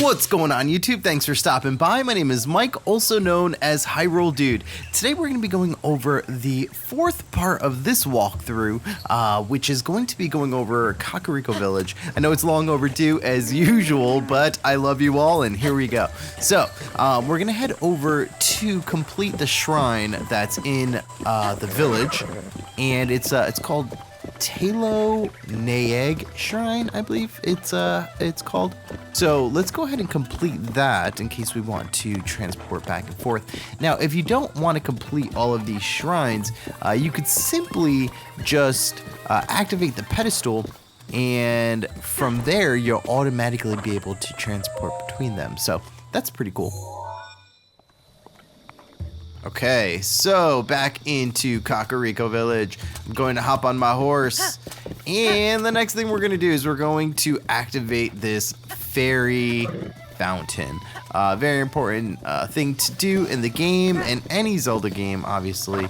What's going on, YouTube? Thanks for stopping by. My name is Mike, also known as Hyrule Dude. Today we're going to be going over the fourth part of this walkthrough, which is going to be going over Kakariko Village. I know it's long overdue as usual, but I love you all, and here we go. So, we're going to head over to complete the shrine that's in the village, and it's called Talo Naeg Shrine, I believe it's called. So let's go ahead and complete that in case we want to transport back and forth. Now, if you don't want to complete all of these shrines, you could simply just activate the pedestal, and from there you'll automatically be able to transport between them. So that's pretty cool. Okay, so back into Kakariko Village. I'm going to hop on my horse. And the next thing we're going to do is we're going to activate this fairy fountain. Very important thing to do in the game, and any Zelda game, obviously.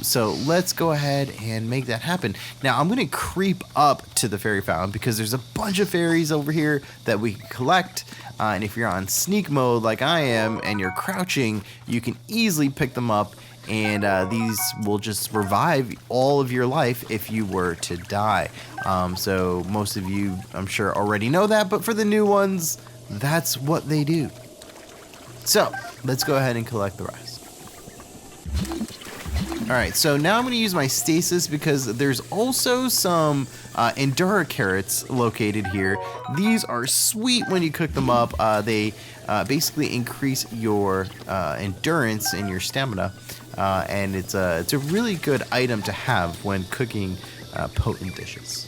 So let's go ahead and make that happen. Now, I'm going to creep up to the fairy fountain because there's a bunch of fairies over here that we can collect. And if you're on sneak mode like I am and you're crouching, you can easily pick them up, and these will just revive all of your life if you were to die. So most of you, I'm sure, already know that, but for the new ones, that's what they do. So let's go ahead and collect the rest. Alright, so now I'm going to use my stasis because there's also some Endura carrots located here. These are sweet when you cook them up. They basically increase your endurance and your stamina, and it's a really good item to have when cooking potent dishes.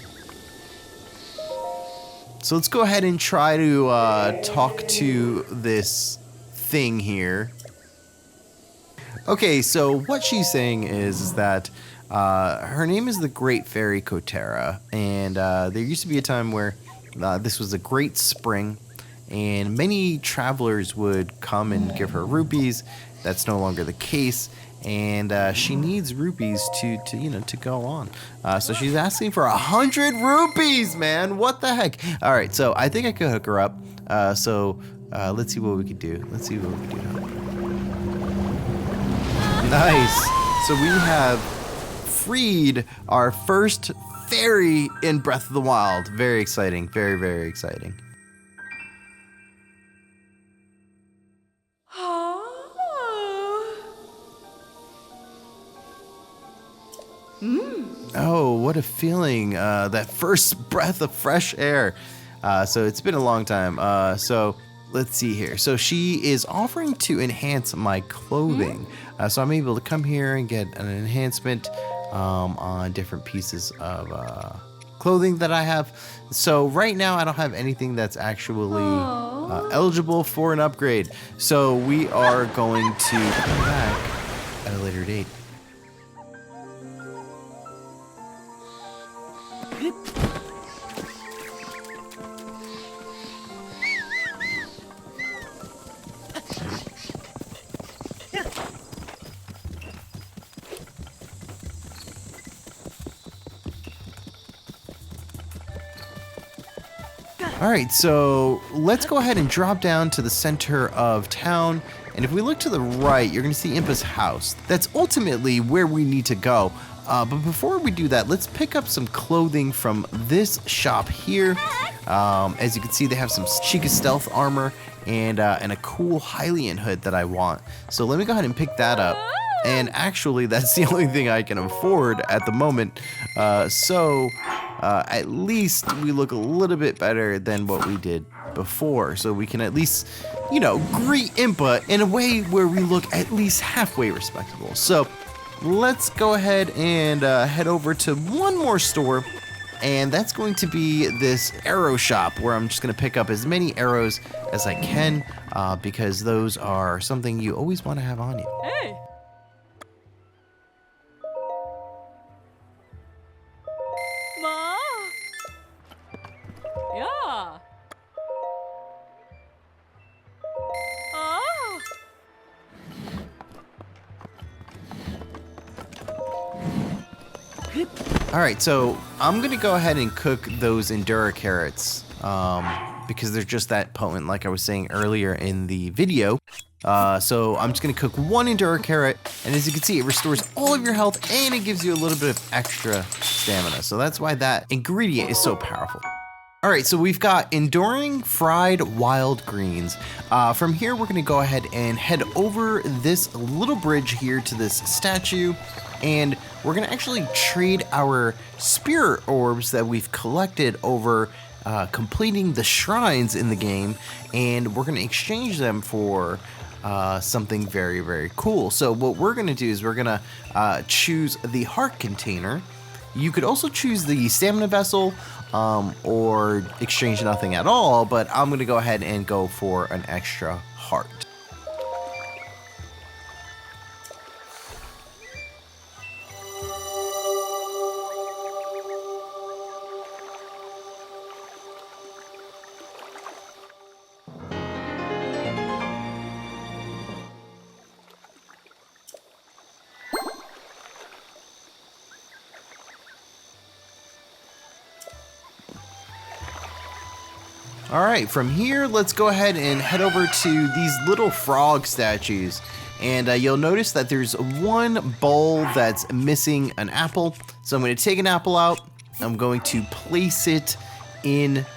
So let's go ahead and try to talk to this thing here. Okay, so what she's saying is that her name is the Great Fairy Kotera, and there used to be a time where this was a great spring, and many travelers would come and give her rupees. That's no longer the case, and she needs rupees to go on. So she's asking for 100 rupees, man. What the heck? All right, so I think I could hook her up. So let's see what we could do. Let's see what we could do. Nice. So we have freed our first fairy in Breath of the Wild. Very exciting. Very, very exciting. Oh, what a feeling. That first breath of fresh air. So it's been a long time. So let's see here. So she is offering to enhance my clothing. So I'm able to come here and get an enhancement on different pieces of clothing that I have. So right now I don't have anything that's actually eligible for an upgrade. So we are going to come back at a later date. Alright, so let's go ahead and drop down to the center of town, and if we look to the right, you're going to see Impa's house. That's ultimately where we need to go. But before we do that, let's pick up some clothing from this shop here. As you can see, they have some Sheikah stealth armor and a cool Hylian hood that I want. So let me go ahead and pick that up. And actually, that's the only thing I can afford at the moment. At least we look a little bit better than what we did before. So we can at least, greet Impa in a way where we look at least halfway respectable. So let's go ahead and head over to one more store. And that's going to be this arrow shop where I'm just going to pick up as many arrows as I can because those are something you always want to have on you. Hey! Ma! Yeah! Oh! All right, so I'm gonna go ahead and cook those Endura carrots because they're just that potent, like I was saying earlier in the video. So I'm just gonna cook 1 Endura carrot, and as you can see, it restores all of your health and it gives you a little bit of extra stamina. So that's why that ingredient is so powerful. All right, so we've got enduring fried wild greens. From here, we're gonna go ahead and head over this little bridge here to this statue, and we're gonna actually trade our spirit orbs that we've collected over completing the shrines in the game, and we're gonna exchange them for something very, very cool. So what we're gonna do is we're gonna choose the heart container. You could also choose the stamina vessel, or exchange nothing at all, but I'm gonna go ahead and go for an extra heart. All right, from here, let's go ahead and head over to these little frog statues. And you'll notice that there's one bowl that's missing an apple. So I'm going to take an apple out. I'm going to place it in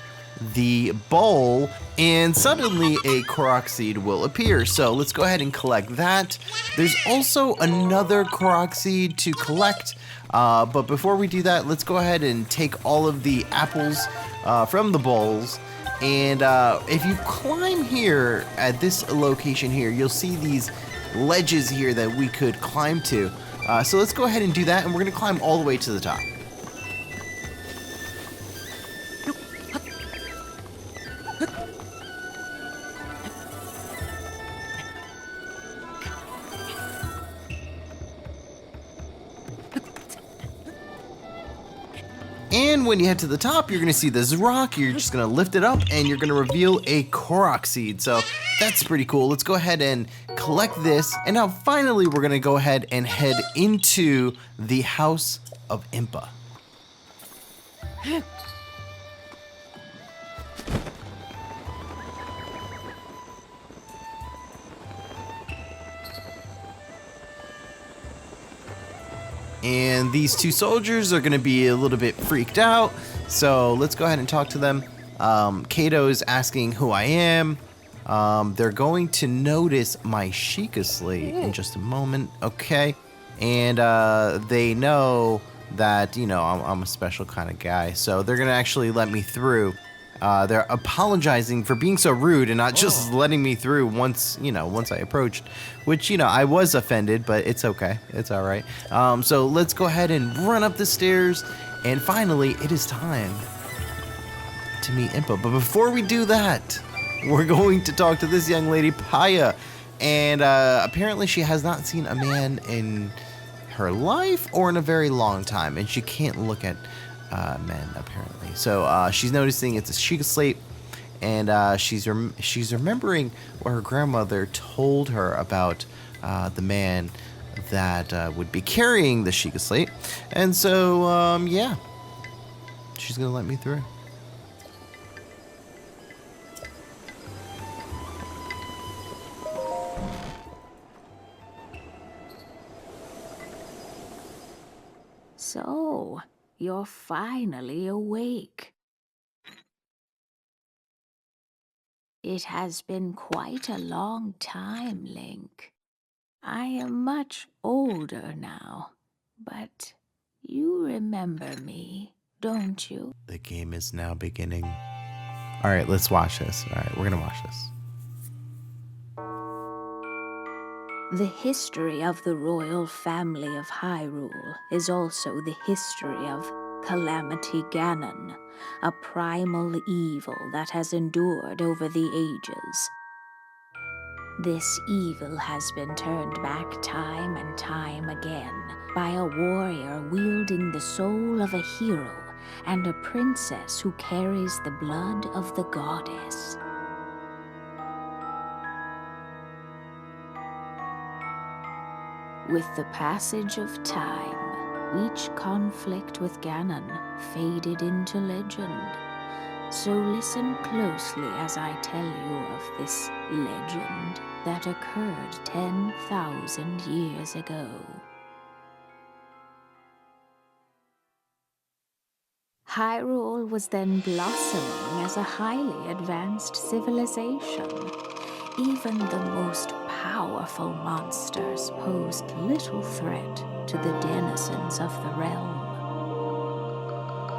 the bowl, and suddenly a Korok seed will appear. So let's go ahead and collect that. There's also another Korok seed to collect. But before we do that, let's go ahead and take all of the apples from the bowls. And if you climb here at this location here, you'll see these ledges here that we could climb to. So let's go ahead and do that, and we're going to climb all the way to the top. And when you head to the top, you're going to see this rock. You're just going to lift it up, and you're going to reveal a Korok seed. So that's pretty cool. Let's go ahead and collect this. And now finally, we're going to go ahead and head into the House of Impa. And these two soldiers are going to be a little bit freaked out. So let's go ahead and talk to them. Kato is asking who I am. They're going to notice my Sheikah slate in just a moment. Okay. And they know that, you know, I'm a special kind of guy. So they're going to actually let me through. They're apologizing for being so rude and not just letting me through once I approached, which, I was offended, but it's okay. It's all right. So let's go ahead and run up the stairs. And finally, it is time to meet Impa. But before we do that, we're going to talk to this young lady, Paya. And apparently she has not seen a man in her life or in a very long time. And she can't look at men, apparently. So she's noticing it's a Sheikah slate, and she's remembering what her grandmother told her about the man that would be carrying the Sheikah slate. And so, yeah, she's gonna let me through. So, you're finally awake. It has been quite a long time, Link. I am much older now, but you remember me, don't you? The game is now beginning. All right, let's watch this. All right, we're gonna watch this. The history of the royal family of Hyrule is also the history of Calamity Ganon, a primal evil that has endured over the ages. This evil has been turned back time and time again by a warrior wielding the soul of a hero and a princess who carries the blood of the goddess. With the passage of time, each conflict with Ganon faded into legend, So listen closely as I tell you of this legend that occurred 10,000 years ago. Hyrule was then blossoming as a highly advanced civilization. Even the most powerful monsters posed little threat to the denizens of the realm.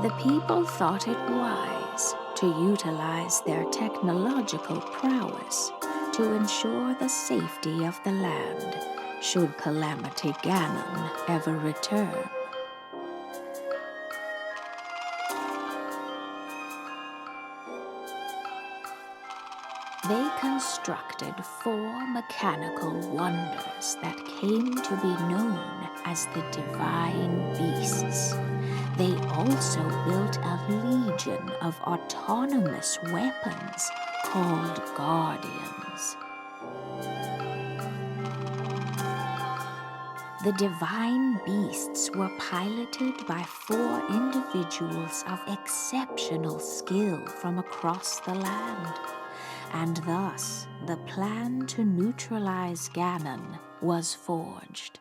The people thought it wise to utilize their technological prowess to ensure the safety of the land should Calamity Ganon ever return. They constructed 4 mechanical wonders that came to be known as the Divine Beasts. They also built a legion of autonomous weapons called Guardians. The Divine Beasts were piloted by 4 individuals of exceptional skill from across the land. And thus, the plan to neutralize Ganon was forged.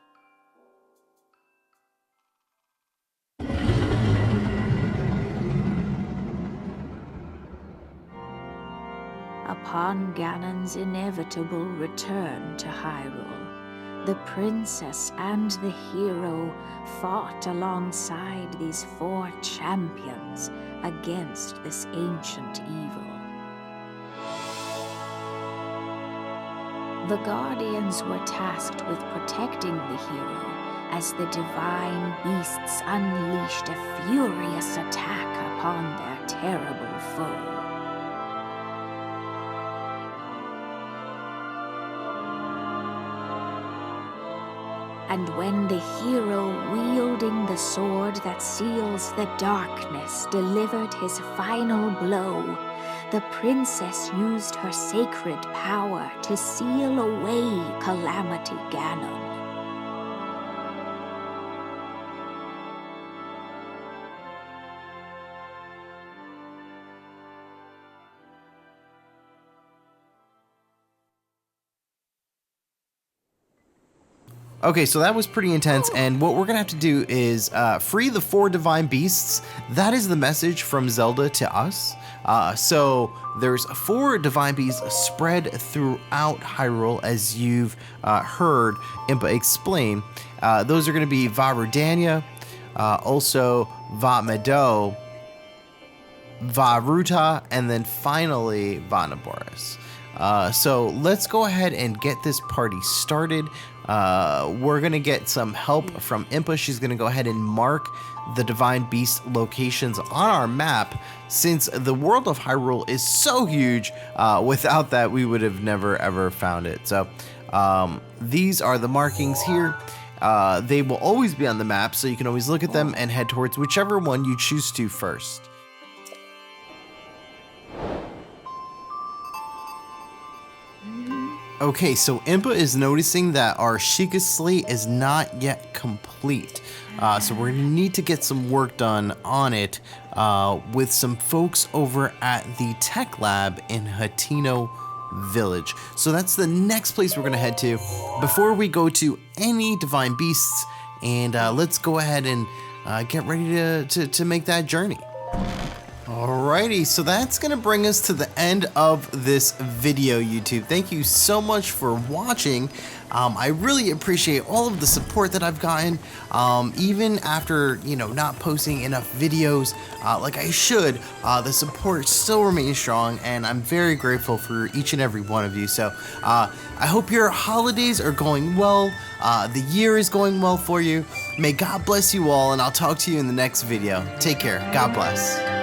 Upon Ganon's inevitable return to Hyrule, the princess and the hero fought alongside these 4 champions against this ancient evil. The Guardians were tasked with protecting the hero as the Divine Beasts unleashed a furious attack upon their terrible foe. And when the hero wielding the sword that seals the darkness delivered his final blow, the princess used her sacred power to seal away Calamity Ganon. Okay, so that was pretty intense, and what we're gonna have to do is free the 4 divine beasts. That is the message from Zelda to us. So there's 4 divine beasts spread throughout Hyrule, as you've heard Impa explain. Those are gonna be Vah Rudania, also Vah Medoh, Vah Ruta, and then finally Vah Naboris. So let's go ahead and get this party started. We're going to get some help from Impa. She's going to go ahead and mark the Divine Beast locations on our map, since the world of Hyrule is so huge. Without that, we would have never ever found it. So these are the markings here. They will always be on the map, so you can always look at them and head towards whichever one you choose to first. Okay, so Impa is noticing that our Sheikah slate is not yet complete. So we're going to need to get some work done on it with some folks over at the Tech Lab in Kakariko Village. So that's the next place we're going to head to before we go to any Divine Beasts. And let's go ahead and get ready to make that journey. Alrighty, so that's gonna bring us to the end of this video, YouTube. Thank you so much for watching. I really appreciate all of the support that I've gotten, even after, not posting enough videos like I should. The support still remains strong, and I'm very grateful for each and every one of you. So I hope your holidays are going well. The year is going well for you. May God bless you all, and I'll talk to you in the next video. Take care. God bless.